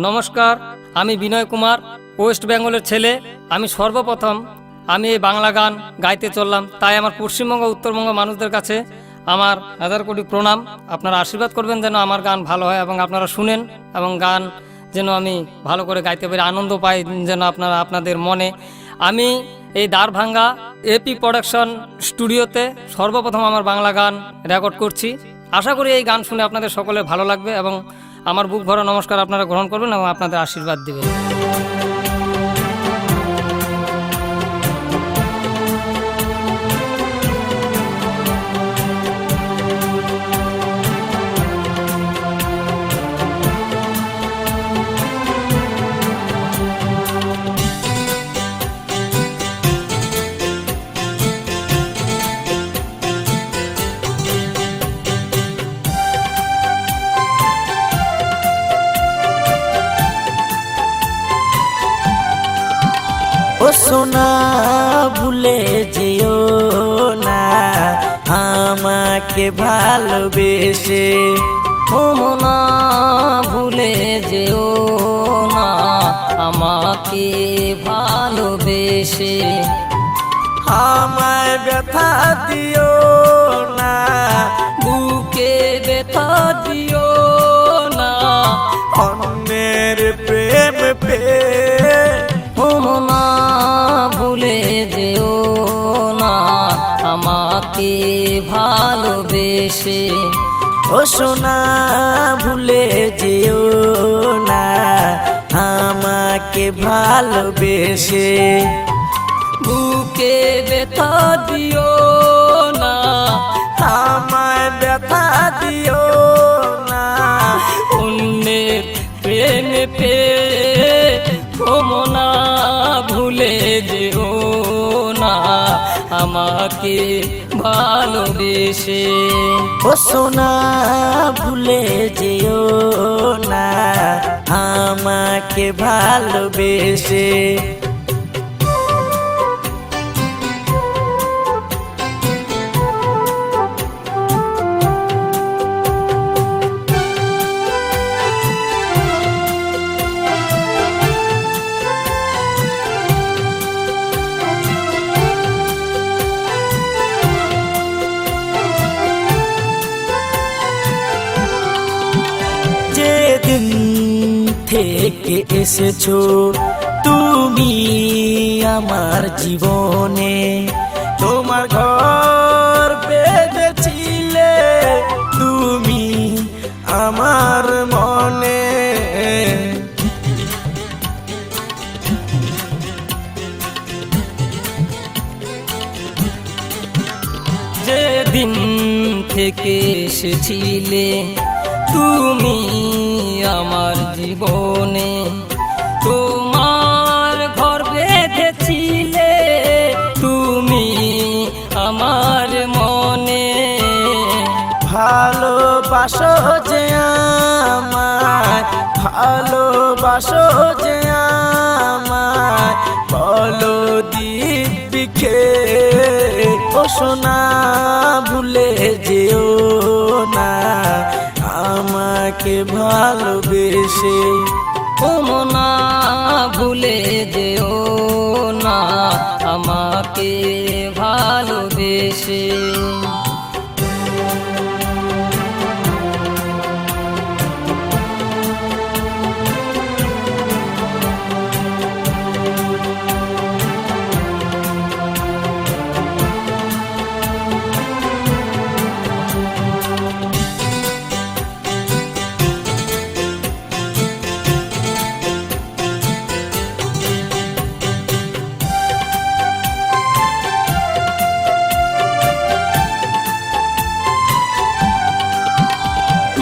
নমস্কার, আমি বিনয় কুমার, ওয়েস্ট বেঙ্গলের ছেলে। আমি সর্বপ্রথম এই বাংলা গান গাইতে চললাম, তাই আমার পশ্চিমবঙ্গ উত্তরবঙ্গ মানুষদের কাছে আমার হাজার কোটি প্রণাম। আপনারা আশীর্বাদ করবেন যেন আমার গান ভালো হয় এবং আপনারা শুনেন এবং গান যেন আমি ভালো করে গাইতে পারি, আনন্দ পাই যেন আপনাদের মনে। আমি এই দ্বারভাঙ্গা এপি প্রোডাকশন স্টুডিওতে সর্বপ্রথম আমার বাংলা গান রেকর্ড করছি। আশা করি এই গান শুনে আপনাদের সকলের ভালো লাগবে এবং আমার বুক ভরা নমস্কার আপনারা গ্রহণ করবেন এবং আপনাদের আশীর্বাদ দিবেন। ও সোনা ভুলে যেও না আমাকে ভালোবেসে, ও মনা ভুলে যেও না আমাকে ভালোবেসে, আমায় ব্যথা দিও না, বুকে ব্যথা দিও না, অন্যের প্রেম পেয়ে। ও মনা ভুলে যেও না আমাকে ভালোবেসে, ও সোনা ভুলে যেও না আমাকে ভালোবেসে, বুকে ব্যথা দিও না, আমায় ব্যথা দিও না, অন্যের প্রেম পেয়ে। ও মনা ভুলে যেও না আমাকে ভালোবেসে, ও সোনা ভুলে যেও না আমাকে ভালোবেসে। যেদিন থেকে এসেছো তুমি আমার জীবনে, তোমার ঘর বেঁধেছিলে তুমি আমার মনে। যেদিন থেকে এসেছিলে তুমি আমার জীবনে, তোমার ঘর বেঁধেছিলে তুমি আমার মনে। ভালোবাসো যে আমায়, ভালোবাসো যে আমায়, বলো দিব্যিকে। ও সোনা ভুলে যেও না আমাকে ভালোবেসে, ও মনা ভুলে যেও না আমাকে ভালোবেসে।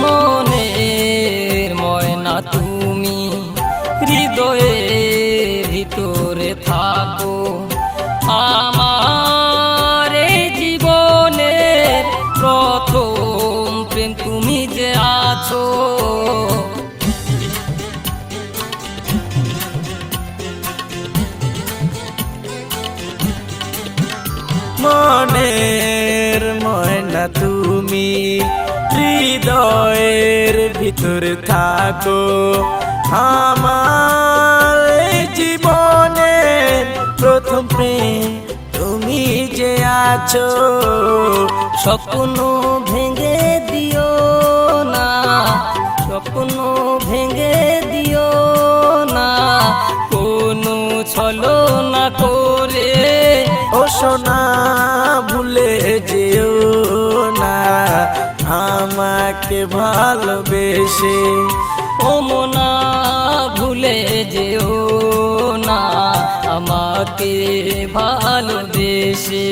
মনের ময়না তুমি হৃদয়ের ভিতরে থাকো, আমার এই জীবনের প্রথম প্রেম তুমি যে আছো। মনের ময়না তুমি হৃদয়ের ভিতরে থাকো, আছো, স্বপ্ন ভেঙে দিও না, স্বপ্ন ভেঙে দিও না, কোনো ছলনা করে। ও সোনা ভুলে যেও না আমাকে ভালোবেসে। ও মোনা ভুলে যেও না আমাকে ভালোবেসে।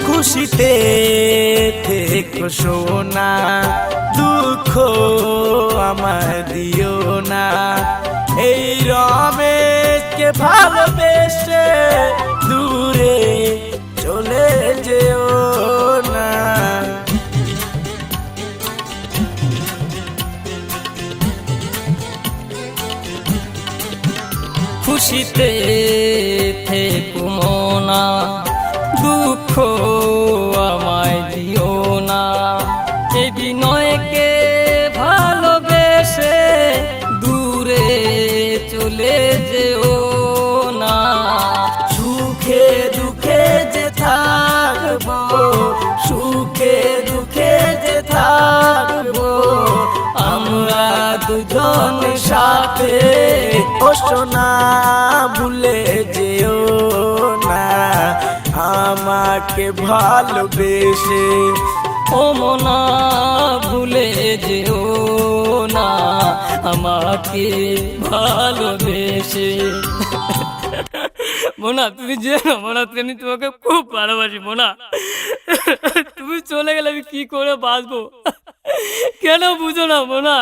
খুশিতে থেকো সোনা, দুঃখ আমায় দিও না। এই রমেশকে ভালোবেসে দূরে চলে যেও না। খুশিতে থেকো মোনা, দুঃখ আমায় দিও না। এই বিনয়কে ভালোবেসে দূরে চলে যেও না। সুখে দুঃখে যে থাকবো, সুখে দুঃখে যে থাকবো আমরা দুজন সাথে। ও সোনা ভুলে যেও না আমাকে ভালোবেসে। ও মোনা ভুলে যেও না আমাকে ভালোবেসে। মোনা তুমি যেও মোনা, আমি তোমাকে খুব ভালোবাসি মোনা। তুমি চলে গেলে আমি কি করে বাঁচবো, কেন বুঝো না মোনা?